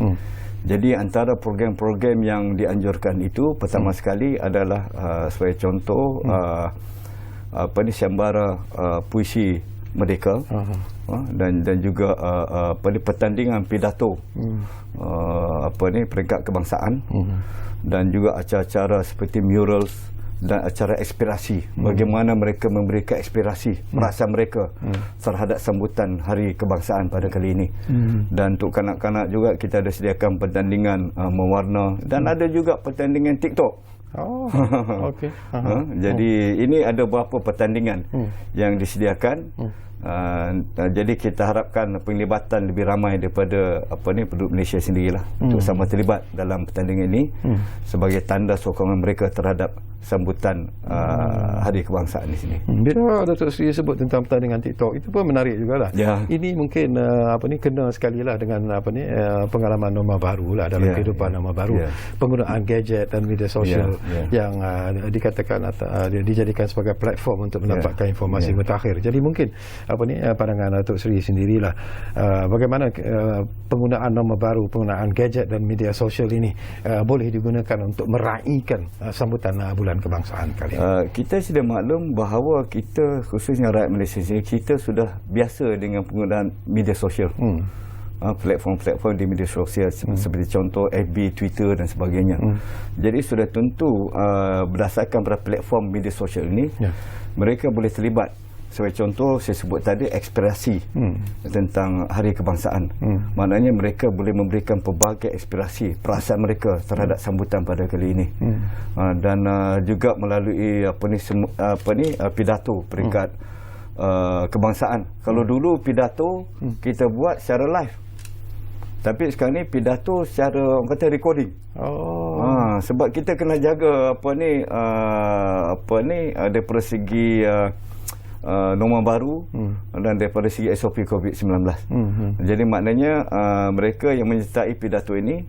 Jadi antara program-program yang dianjurkan itu pertama sekali adalah sebagai contoh Syambara Puisi Merdeka dan juga pertandingan pidato peringkat kebangsaan dan juga acara-acara seperti murals dan acara inspirasi, bagaimana mereka memberikan inspirasi perasaan mereka terhadap sambutan Hari Kebangsaan pada kali ini. Dan untuk kanak-kanak juga kita ada sediakan pertandingan mewarna dan ada juga pertandingan TikTok. Okey. Jadi ini ada beberapa pertandingan yang disediakan. Jadi kita harapkan penglibatan lebih ramai daripada penduduk Malaysia sendirilah untuk sama terlibat dalam pertandingan ini sebagai tanda sokongan mereka terhadap sambutan Hari Kebangsaan di sini. Bila Datuk Seri sebut tentang pertandingan TikTok, itu pun menarik jugalah. Ini mungkin kena sekali lah dengan pengalaman norma baru lah dalam kehidupan norma baru. Penggunaan gadget dan media sosial yang dikatakan dijadikan sebagai platform untuk mendapatkan informasi mutakhir. Jadi mungkin pandangan Datuk Seri sendirilah bagaimana penggunaan norma baru, penggunaan gadget dan media sosial ini boleh digunakan untuk meraihkan sambutan Bulan Kebangsaan kali ini. Kita sudah maklum bahawa kita, khususnya rakyat Malaysia sendiri, kita sudah biasa dengan penggunaan media sosial. Platform-platform di media sosial seperti contoh FB, Twitter dan sebagainya. Jadi sudah tentu berdasarkan pada platform media sosial ini mereka boleh terlibat. Sebagai contoh saya sebut tadi ekspresi tentang Hari Kebangsaan. Maknanya mereka boleh memberikan pelbagai ekspresi perasaan mereka terhadap sambutan pada kali ini. Dan juga melalui pidato peringkat kebangsaan. Kalau dulu pidato kita buat secara live. Tapi sekarang ni pidato secara orang kata recording. Sebab kita kena jaga daripada segi norma baru dan daripada segi SOP COVID-19. Jadi maknanya mereka yang menyertai pidato ini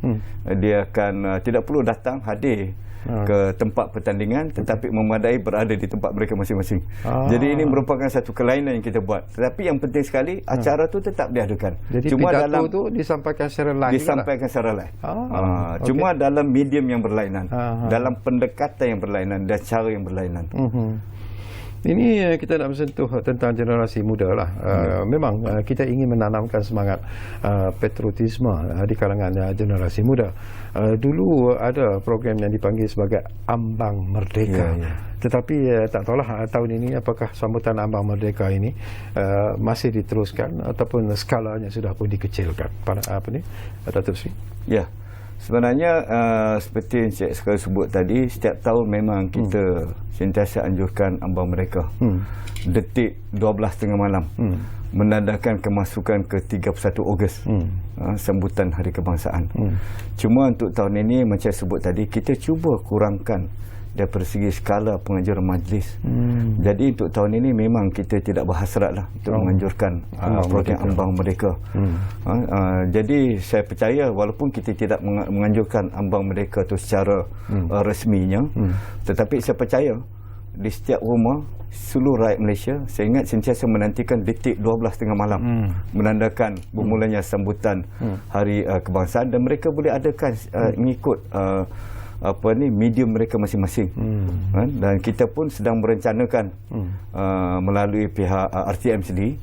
dia akan tidak perlu datang hadir ke tempat pertandingan tetapi memadai berada di tempat mereka masing-masing. Jadi ini merupakan satu kelainan yang kita buat. Tetapi yang penting sekali acara tu tetap diadakan. Jadi cuma pidato tu disampaikan secara live. Disampaikan secara live. Cuma dalam medium yang berlainan, dalam pendekatan yang berlainan dan cara yang berlainan. Ini kita nak bersentuh tentang generasi muda lah. Memang kita ingin menanamkan semangat patriotisme di kalangan generasi muda. Dulu ada program yang dipanggil sebagai Ambang Merdeka. Tetapi tak tahulah tahun ini apakah sambutan Ambang Merdeka ini masih diteruskan ataupun skalanya sudah pun dikecilkan. Datuk Seri? Ya. Sebenarnya seperti yang Cik sekali sebut tadi, setiap tahun memang kita sentiasa anjurkan Ambang Merdeka. Detik 12.30 malam menandakan kemasukan ke 31 Ogos sambutan Hari Kebangsaan. Cuma untuk tahun ini macam sebut tadi, kita cuba kurangkan daripada segi skala penganjuran majlis. Jadi untuk tahun ini memang kita tidak berhasratlah untuk menganjurkan program ambang merdeka. Jadi saya percaya walaupun kita tidak menganjurkan ambang merdeka itu secara resminya, tetapi saya percaya di setiap rumah seluruh rakyat Malaysia, saya ingat sentiasa menantikan detik 12:30 malam menandakan bermulanya sambutan Hari Kebangsaan, dan mereka boleh adakan mengikut medium mereka masing-masing. Dan kita pun sedang merencanakan melalui pihak RTM sendiri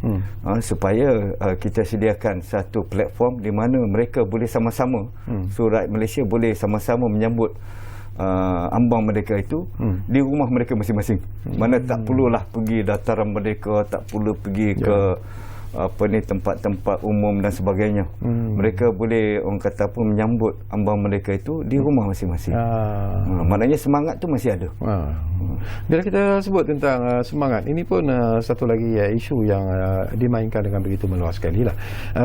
supaya kita sediakan satu platform di mana mereka boleh sama-sama, rakyat Malaysia boleh sama-sama menyambut ambang merdeka itu di rumah mereka masing-masing. Mana tak perlulah pergi dataran merdeka, tak perlu pergi ke tempat-tempat umum dan sebagainya. Mereka boleh, orang kata apa, menyambut ambang merdeka itu di rumah masing-masing. Maknanya semangat tu masih ada. Bila kita sebut tentang semangat, ini pun satu lagi isu yang dimainkan dengan begitu meluas sekali lah.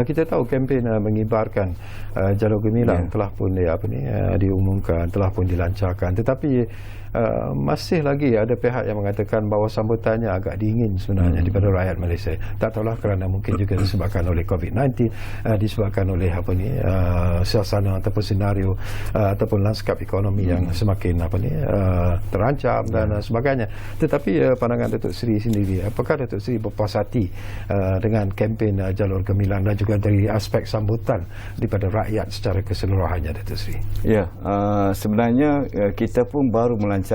Kita tahu kempen mengibarkan Jalur Gemilang telah pun diumumkan, telah pun dilancarkan, tetapi masih lagi ada pihak yang mengatakan bahawa sambutannya agak dingin sebenarnya daripada rakyat Malaysia. Tak tahulah kerana mungkin juga disebabkan oleh COVID-19, disebabkan oleh suasana ataupun senario ataupun lanskap ekonomi yang semakin terancam dan sebagainya. Tetapi pandangan Datuk Seri sendiri, apakah Datuk Seri berpuas hati dengan kempen Jalur Gemilang dan juga dari aspek sambutan daripada rakyat secara keseluruhannya, Datuk Seri? Ya, sebenarnya kita pun baru melancarkan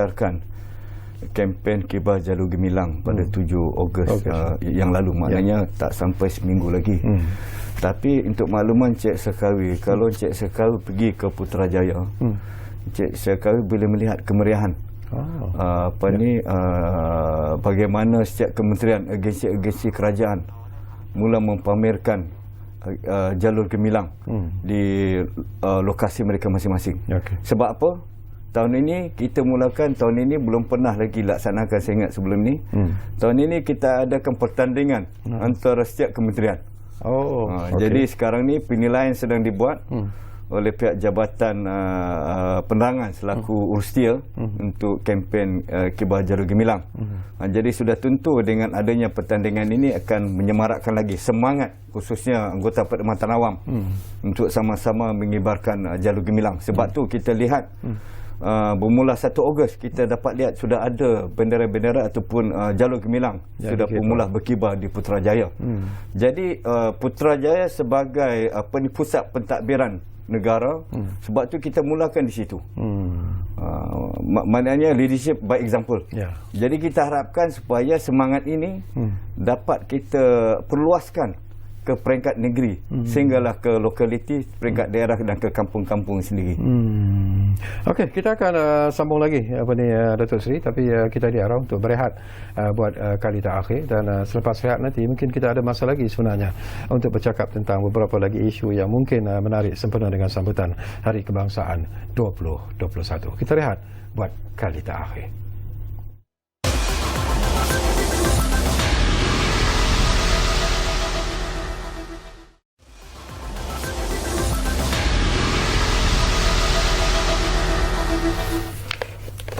kempen Kibar Jalur Gemilang pada 7 Ogos yang lalu, maknanya tak sampai seminggu lagi. Tapi untuk makluman Cik Sekawi, kalau Cik Sekawi pergi ke Putrajaya, Cik Sekawi boleh melihat kemeriahan bagaimana setiap kementerian, agensi-agensi kerajaan mula mempamerkan Jalur Gemilang di lokasi mereka masing-masing. Sebab apa? Tahun ini kita mulakan, tahun ini belum pernah lagi laksanakan, saya ingat sebelum ni. Tahun ini kita adakan pertandingan antara setiap kementerian. Jadi sekarang ni penilaian sedang dibuat oleh pihak Jabatan Penerangan selaku Urustia untuk kempen Kibar Jalur Gemilang. Jadi sudah tentu dengan adanya pertandingan ini akan menyemarakkan lagi semangat khususnya anggota Perkhidmatan Awam untuk sama-sama mengibarkan Jalur Gemilang. Sebab tu kita lihat bermula 1 Ogos kita dapat lihat sudah ada bendera-bendera ataupun Jalur Gemilang sudah bermula berkibar di Putrajaya. Jadi Putrajaya sebagai pusat pentadbiran negara, sebab tu kita mulakan di situ. Maknanya leadership by example. Jadi kita harapkan supaya semangat ini dapat kita perluaskan ke peringkat negeri, sehinggalah ke lokaliti, peringkat daerah dan ke kampung-kampung sendiri. Okey, kita akan sambung lagi Datuk Seri, tapi kita diarah untuk berehat buat kali terakhir, dan selepas rehat nanti mungkin kita ada masa lagi sebenarnya untuk bercakap tentang beberapa lagi isu yang mungkin menarik sempena dengan sambutan Hari Kebangsaan 2021. Kita rehat buat kali terakhir.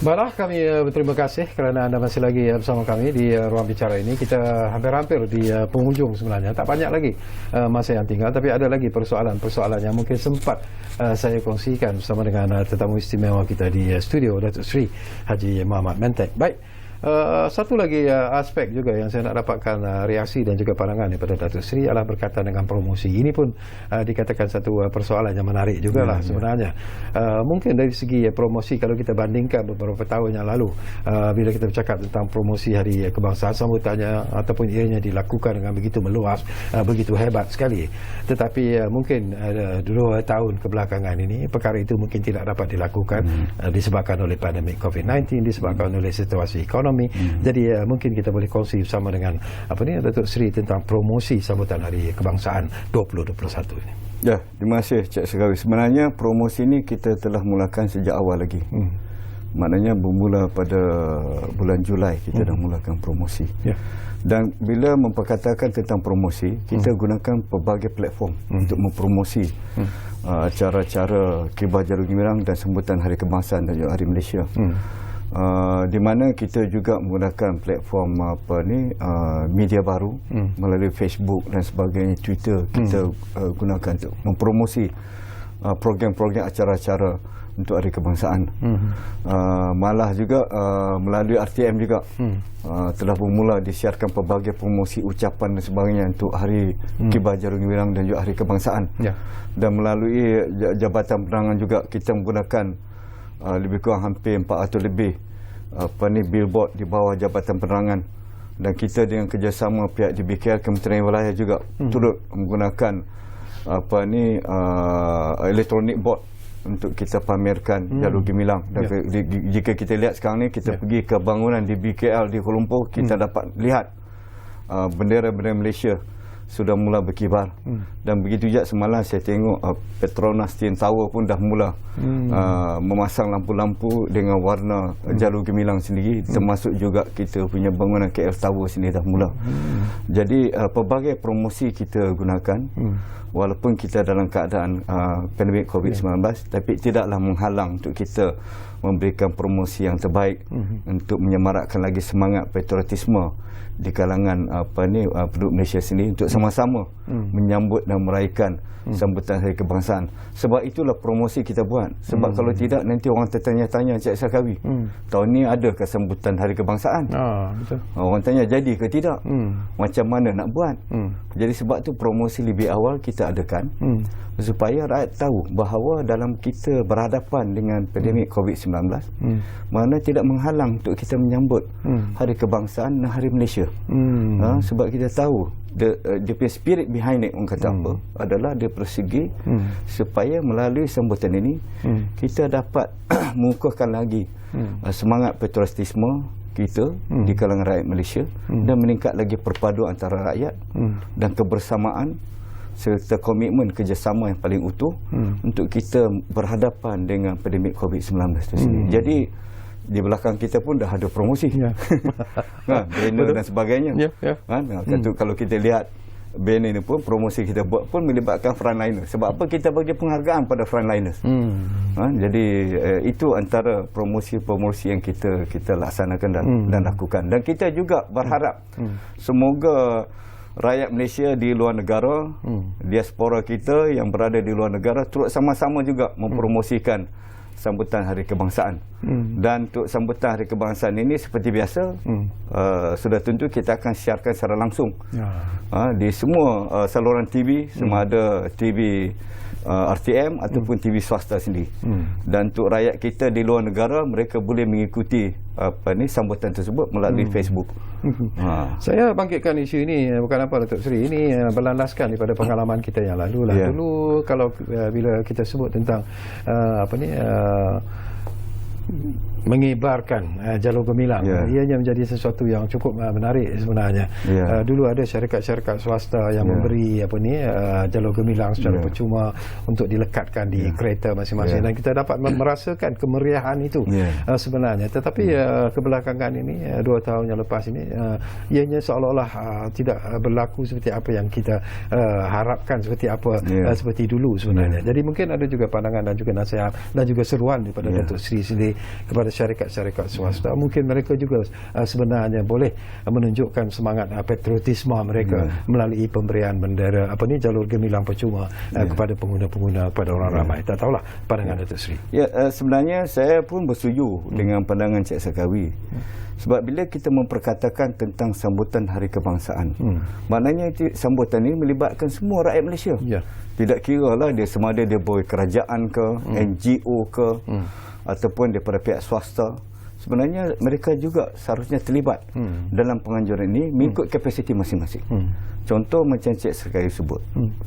Baiklah, kami berterima kasih kerana anda masih lagi bersama kami di ruang bicara ini. Kita hampir-hampir di penghujung sebenarnya. Tak banyak lagi masa yang tinggal, tapi ada lagi persoalan-persoalan yang mungkin sempat saya kongsikan bersama dengan tetamu istimewa kita di studio, Datuk Seri Haji Muhammad Mentek. Baik. Satu lagi aspek juga yang saya nak dapatkan reaksi dan juga pandangan daripada Datuk Seri adalah berkaitan dengan promosi. Ini pun dikatakan satu persoalan yang menarik jugalah sebenarnya. Mungkin dari segi promosi, kalau kita bandingkan beberapa tahun yang lalu, bila kita bercakap tentang promosi Hari Kebangsaan, sambutannya ataupun ianya dilakukan dengan begitu meluas, begitu hebat sekali. Tetapi mungkin 2 tahun kebelakangan ini perkara itu mungkin tidak dapat dilakukan disebabkan oleh pandemik COVID-19, disebabkan oleh situasi ekonomi. Jadi mungkin kita boleh kongsi bersama dengan Datuk Seri tentang promosi sambutan Hari Kebangsaan 2021 ini. Ya, terima kasih Cik Sekawi. Sebenarnya promosi ini kita telah mulakan sejak awal lagi. Maknanya bermula pada bulan Julai kita dah mulakan promosi. Dan bila memperkatakan tentang promosi, kita gunakan pelbagai platform untuk mempromosi cara-cara Kibar Jalur Gemilang dan sambutan Hari Kebangsaan dan Hari Malaysia. di mana kita juga menggunakan platform media baru melalui Facebook dan sebagainya, Twitter kita gunakan untuk mempromosi program-program acara-acara untuk Hari Kebangsaan. Malah juga melalui RTM juga telah bermula disiarkan pelbagai promosi ucapan dan sebagainya untuk Hari Kibar Jarum Gemilang dan juga Hari Kebangsaan. Dan melalui Jabatan Penerangan juga kita menggunakan lebih kurang hampir 400 lebih billboard di bawah Jabatan Penerangan, dan kita dengan kerjasama pihak JBKL Kementerian Wilayah juga turut menggunakan electronic board untuk kita pamerkan Jalur Gemilang. Dan jika kita lihat sekarang ni, kita pergi ke bangunan di BKL di Kuala Lumpur, kita dapat lihat bendera-bendera Malaysia sudah mula berkibar. Dan begitu juga semalam saya tengok Petronas Twin Tower pun dah mula memasang lampu-lampu dengan warna Jalur Gemilang sendiri, termasuk juga kita punya bangunan KL Tower sendiri dah mula. Jadi pelbagai promosi kita gunakan, walaupun kita dalam keadaan pandemik COVID-19, tapi tidaklah menghalang untuk kita memberikan promosi yang terbaik untuk menyemarakkan lagi semangat patriotisme di kalangan penduduk Malaysia sendiri untuk sama-sama menyambut dan meraihkan sambutan Hari Kebangsaan. Sebab itulah promosi kita buat. Sebab kalau tidak, nanti orang tertanya-tanya, Cik Sarkawi, tahun ni adakah sambutan Hari Kebangsaan? Betul. Orang tanya jadi ke tidak? Macam mana nak buat? Jadi sebab tu promosi lebih awal kita adakan supaya rakyat tahu bahawa dalam kita berhadapan dengan pandemik COVID-19, mana tidak menghalang untuk kita menyambut Hari Kebangsaan dan Hari Malaysia. Sebab kita tahu dia punya spirit behind it, orang kata apa, adalah dia persegi supaya melalui sambutan ini kita dapat mengukuhkan lagi semangat patriotisme kita di kalangan rakyat Malaysia, dan meningkat lagi perpaduan antara rakyat dan kebersamaan serta komitmen kerjasama yang paling utuh untuk kita berhadapan dengan pandemik COVID-19 itu sendiri. Jadi di belakang kita pun dah ada promosi, banner dan sebagainya. Kalau kita lihat banner ini pun, promosi kita buat pun melibatkan frontliner. Sebab apa? Kita bagi penghargaan pada frontliners. Jadi itu antara promosi-promosi yang kita laksanakan dan lakukan. Dan kita juga berharap semoga rakyat Malaysia di luar negara, diaspora kita yang berada di luar negara, turut sama-sama juga mempromosikan sambutan Hari Kebangsaan. Dan untuk sambutan Hari Kebangsaan ini seperti biasa, sudah tentu kita akan siarkan secara langsung di semua saluran TV, sama ada TV RTM ataupun TV swasta sendiri. Dan untuk rakyat kita di luar negara, mereka boleh mengikuti sambutan tersebut melalui Facebook. Saya bangkitkan isu ini bukan apa, Datuk Seri, ini berlandaskan daripada pengalaman kita yang lalu lah. Dulu kalau bila kita sebut tentang mengibarkan Jalur Gemilang, ianya menjadi sesuatu yang cukup menarik sebenarnya. Dulu ada syarikat-syarikat swasta yang memberi Jalur Gemilang secara percuma untuk dilekatkan di kereta masing-masing, dan kita dapat merasakan kemeriahan itu sebenarnya. Tetapi kebelakangan ini, 2 tahun yang lepas ini, ianya seolah-olah tidak berlaku seperti apa yang kita harapkan, seperti apa seperti dulu sebenarnya. Jadi mungkin ada juga pandangan dan juga nasihat dan juga seruan daripada Datuk Seri sendiri kepada syarikat-syarikat swasta. Mungkin mereka juga sebenarnya boleh menunjukkan semangat patriotisme mereka melalui pemberian bendera Jalur Gemilang percuma kepada pengguna-pengguna, kepada orang ramai. Tak tahulah pandangan Datuk Seri. Sebenarnya saya pun bersetuju dengan pandangan Cik Sarkawi. Sebab bila kita memperkatakan tentang sambutan Hari Kebangsaan, maknanya sambutan ini melibatkan semua rakyat Malaysia. Tidak kira lah dia sama ada dia boleh kerajaan ke, NGO ke, ataupun daripada pihak swasta. Sebenarnya mereka juga seharusnya terlibat dalam penganjuran ini mengikut kapasiti masing-masing. Contoh macam Cik Sarkawi sebut,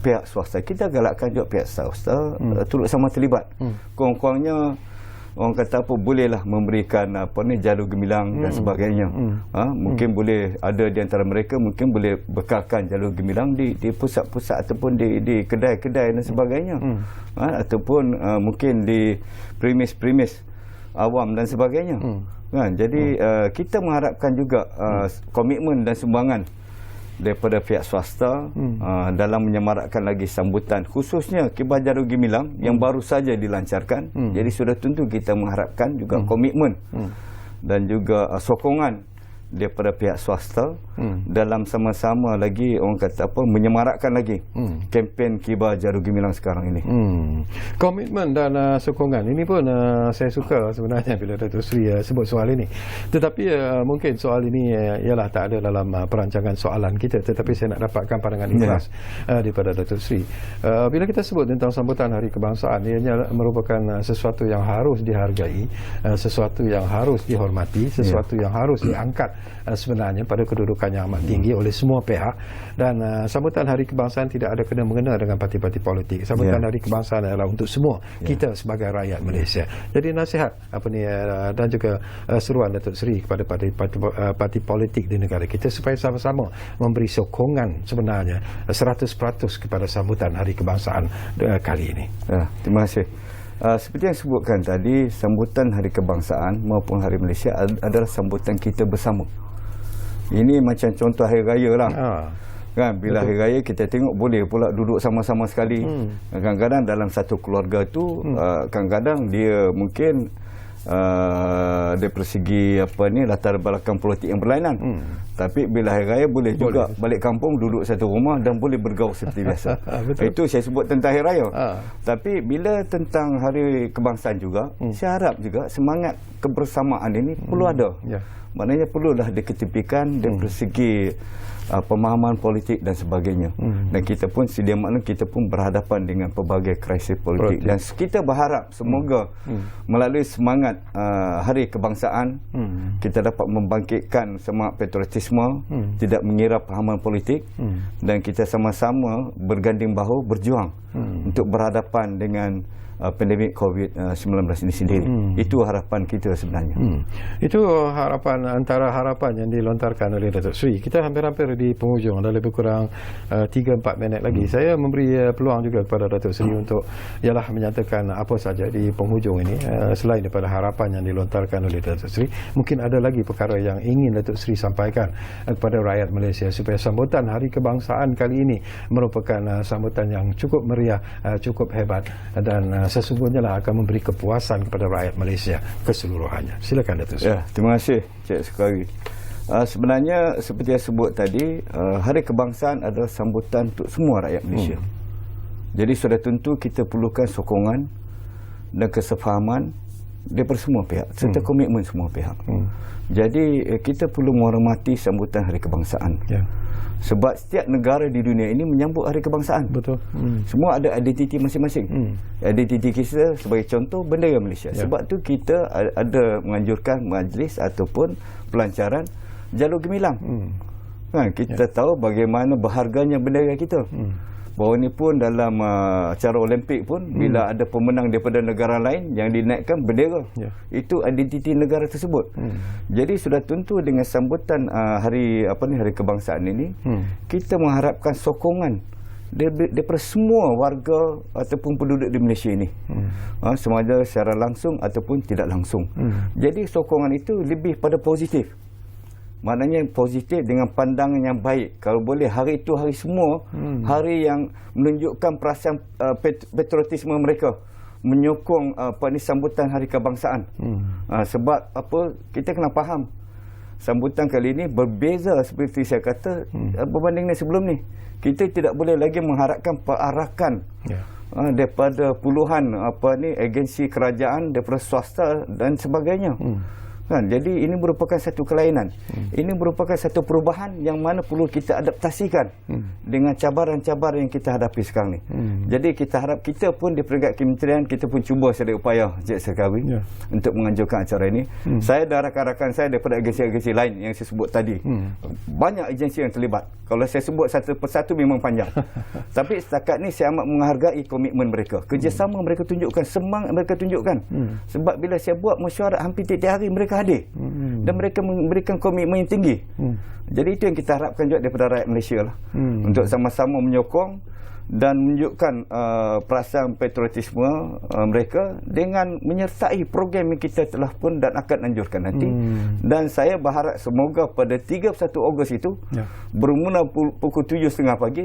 pihak swasta, kita galakkan juga pihak swasta turut sama terlibat. Kurang-kurangnya orang kata apa, bolehlah memberikan Jalur Gemilang dan sebagainya. Mungkin boleh ada di antara mereka mungkin boleh bekalkan Jalur Gemilang di pusat-pusat ataupun di kedai-kedai dan sebagainya. Ataupun mungkin di premis-premis awam dan sebagainya. Jadi kita mengharapkan juga komitmen dan sumbangan daripada pihak swasta dalam menyemarakkan lagi sambutan, khususnya Kibar Jalur Gemilang yang baru saja dilancarkan. Jadi sudah tentu kita mengharapkan juga komitmen dan juga sokongan daripada pihak swasta dalam sama-sama lagi orang kata apa menyemarakkan lagi kempen Kibar Jaru Gemilang sekarang ini. Komitmen dan sokongan ini pun saya suka sebenarnya bila Datuk Seri sebut soal ini. Tetapi mungkin soal ini ialah tak ada dalam perancangan soalan kita, tetapi saya nak dapatkan pandangan ikhlas daripada Datuk Seri. Bila kita sebut tentang sambutan Hari Kebangsaan, ianya merupakan sesuatu yang harus dihargai, sesuatu yang harus dihormati, sesuatu yang harus diangkat sebenarnya pada kedudukan yang amat tinggi oleh semua pihak. Dan sambutan Hari Kebangsaan tidak ada kena-mengena dengan parti-parti politik. Sambutan Hari Kebangsaan adalah untuk semua kita sebagai rakyat Malaysia. Jadi nasihat dan juga seruan Datuk Seri kepada parti politik di negara kita supaya sama-sama memberi sokongan sebenarnya 100% kepada sambutan Hari Kebangsaan kali ini. Terima kasih. Seperti yang sebutkan tadi, sambutan Hari Kebangsaan maupun Hari Malaysia adalah sambutan kita bersama. Ini macam contoh Hari Raya lah. Kan, bila Hari Raya kita tengok boleh pula duduk sama-sama sekali. Kadang-kadang dalam satu keluarga tu kadang-kadang dia mungkin dari segi latar belakang politik yang berlainan. Tapi bila Hari Raya boleh juga balik kampung, duduk satu rumah dan boleh bergaul seperti biasa. Itu saya sebut tentang Hari Raya. Tapi bila tentang Hari Kebangsaan juga, saya harap juga semangat kebersamaan ini perlu ada. Maknanya perlulah diketepikan dari segi pemahaman politik dan sebagainya. Dan kita pun sedia makna kita pun berhadapan dengan pelbagai krisis politik. Dan kita berharap semoga melalui semangat Hari Kebangsaan kita dapat membangkitkan semangat patriotisme, tidak mengira pahaman politik, dan kita sama-sama berganding bahu berjuang untuk berhadapan dengan pandemik COVID-19 ini sendiri. Itu harapan kita sebenarnya. Itu antara harapan yang dilontarkan oleh Datuk Seri. Kita hampir-hampir di penghujung, ada lebih kurang 3-4 minit lagi. Saya memberi peluang juga kepada Datuk Seri untuk ialah menyatakan apa saja di penghujung ini, selain daripada harapan yang dilontarkan oleh Datuk Seri. Mungkin ada lagi perkara yang ingin Datuk Seri sampaikan kepada rakyat Malaysia supaya sambutan Hari Kebangsaan kali ini merupakan sambutan yang cukup meriah, cukup hebat, dan sesungguhnya lah akan memberi kepuasan kepada rakyat Malaysia keseluruhannya. Silakan Datuk Seri. Terima kasih Cik Sukari. Sebenarnya seperti yang sebut tadi, Hari Kebangsaan adalah sambutan untuk semua rakyat Malaysia. Jadi sudah tentu kita perlukan sokongan dan kesefahaman daripada semua pihak serta komitmen semua pihak. Jadi kita perlu menghormati sambutan Hari Kebangsaan. Sebab setiap negara di dunia ini menyambut Hari Kebangsaan. Betul. Semua ada identiti masing-masing. Identiti kita sebagai contoh bendera Malaysia. Sebab tu kita ada menganjurkan majlis ataupun pelancaran Jalur Gemilang. Kita tahu bagaimana berharganya bendera kita. Bahawa ini pun dalam acara Olimpik pun bila ada pemenang daripada negara lain yang dinaikkan bendera, itu identiti negara tersebut. Jadi sudah tentu dengan sambutan Hari Kebangsaan ini, kita mengharapkan sokongan daripada semua warga ataupun penduduk di Malaysia ini, sama ada secara langsung ataupun tidak langsung. Jadi sokongan itu lebih pada positif. Maknanya positif dengan pandangan yang baik. Kalau boleh hari itu hari semua, hari yang menunjukkan perasaan patriotisme mereka, menyokong sambutan Hari Kebangsaan. Sebab kita kena faham sambutan kali ini berbeza seperti saya kata berbanding dengan sebelum ni. Kita tidak boleh lagi mengharapkan perarakan daripada puluhan agensi kerajaan, daripada swasta dan sebagainya. Jadi ini merupakan satu kelainan. Ini merupakan satu perubahan yang mana perlu kita adaptasikan dengan cabaran-cabaran yang kita hadapi sekarang ni. Jadi kita harap kita pun di peringkat kementerian, kita pun cuba sedia upaya Cik Sekawi untuk menganjurkan acara ini. Saya dan rakan-rakan saya daripada agensi-agensi lain yang saya sebut tadi, banyak agensi yang terlibat. Kalau saya sebut satu persatu memang panjang. Tapi setakat ni saya amat menghargai komitmen mereka. Kerjasama mereka tunjukkan, semangat mereka tunjukkan. Sebab bila saya buat mesyuarat hampir tiap hari mereka hadir dan mereka memberikan komitmen yang tinggi. Jadi itu yang kita harapkan juga daripada rakyat Malaysia lah, untuk sama-sama menyokong dan menunjukkan perasaan patriotisme mereka dengan menyertai program yang kita telah pun dan akan anjurkan nanti. Dan saya berharap semoga pada 31 Ogos itu bermula pukul 7.30 pagi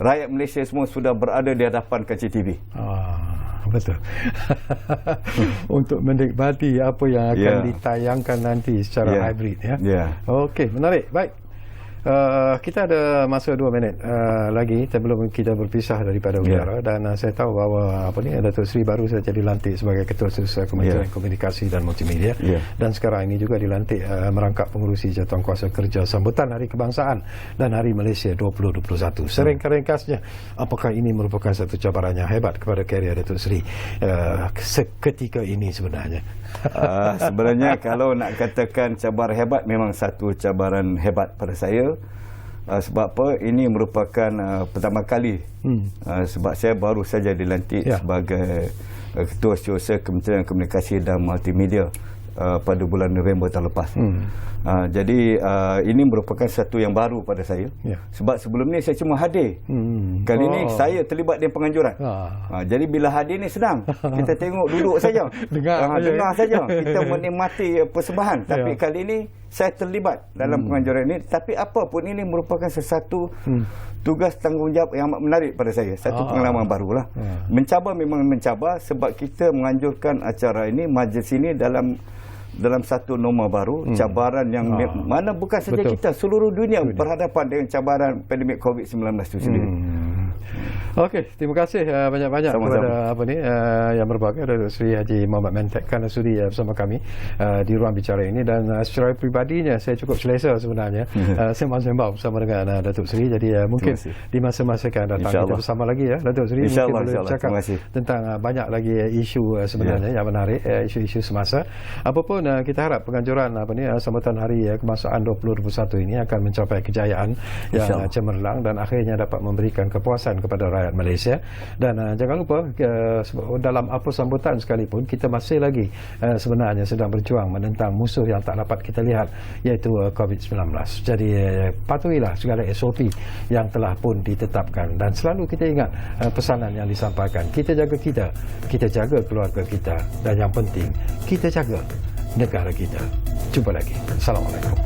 rakyat Malaysia semua sudah berada di hadapan kaca TV. Betul. Untuk menikmati apa yang akan Ya. ditayangkan nanti secara Ya. hybrid ya. Ya. Okey, menarik. Baik. Kita ada masa 2 minit lagi sebelum kita berpisah daripada udara dan saya tahu bahawa Datuk Seri baru saja dilantik sebagai Ketua Khusus Kementerian Komunikasi dan Multimedia dan sekarang ini juga dilantik merangkap pengurusi jawatankuasa kerja sambutan Hari Kebangsaan dan Hari Malaysia 2021. Seringkas-ringkasnya, apakah ini merupakan satu cabaran yang hebat kepada karier Datuk Seri seketika ini sebenarnya? Sebenarnya kalau nak katakan cabaran hebat, memang satu cabaran hebat pada saya. Sebab apa? Ini merupakan pertama kali sebab saya baru saja dilantik sebagai Ketua Setiausaha Kementerian Komunikasi dan Multimedia pada bulan November tahun lepas. Jadi ini merupakan satu yang baru pada saya. Sebab sebelum ni saya cuma hadir. Kali ni saya terlibat di penganjuran. Jadi bila hadir ni senang. Kita tengok, duduk saja. Dengar saja. Kita menikmati persembahan. Tapi kali ni saya terlibat dalam penganjuran ini. Tapi apa pun ini merupakan sesuatu tugas tanggungjawab yang amat menarik pada saya. Satu pengalaman barulah. Mencabar memang mencabar sebab kita menganjurkan acara ini, majlis ini dalam satu norma baru, cabaran yang mana bukan saja kita, seluruh dunia berhadapan dengan cabaran pandemik COVID-19 itu sendiri. Okey, terima kasih banyak-banyak kepada yang berbahagia Datuk Seri Haji Mohamed Mentek kerana sudi bersama kami di ruang bicara ini dan secara peribadinya saya cukup selesa sebenarnya sembang-sembang bersama dengan Datuk Seri. Jadi mungkin di masa-masa akan datang kita bersama lagi ya Datuk Seri, mungkin boleh bercakap tentang banyak lagi isu sebenarnya yang menarik, isu-isu semasa. Apapun kita harap penganjuran sambutan Hari Kebangsaan 2021 ini akan mencapai kejayaan yang cemerlang dan akhirnya dapat memberikan kepuasan kepada rakyat Malaysia. Dan jangan lupa dalam apa sambutan sekalipun kita masih lagi sebenarnya sedang berjuang menentang musuh yang tak dapat kita lihat, iaitu COVID-19. Jadi patuhilah segala SOP yang telah pun ditetapkan dan selalu kita ingat pesanan yang disampaikan. Kita jaga keluarga kita dan yang penting kita jaga negara kita. Jumpa lagi. Assalamualaikum.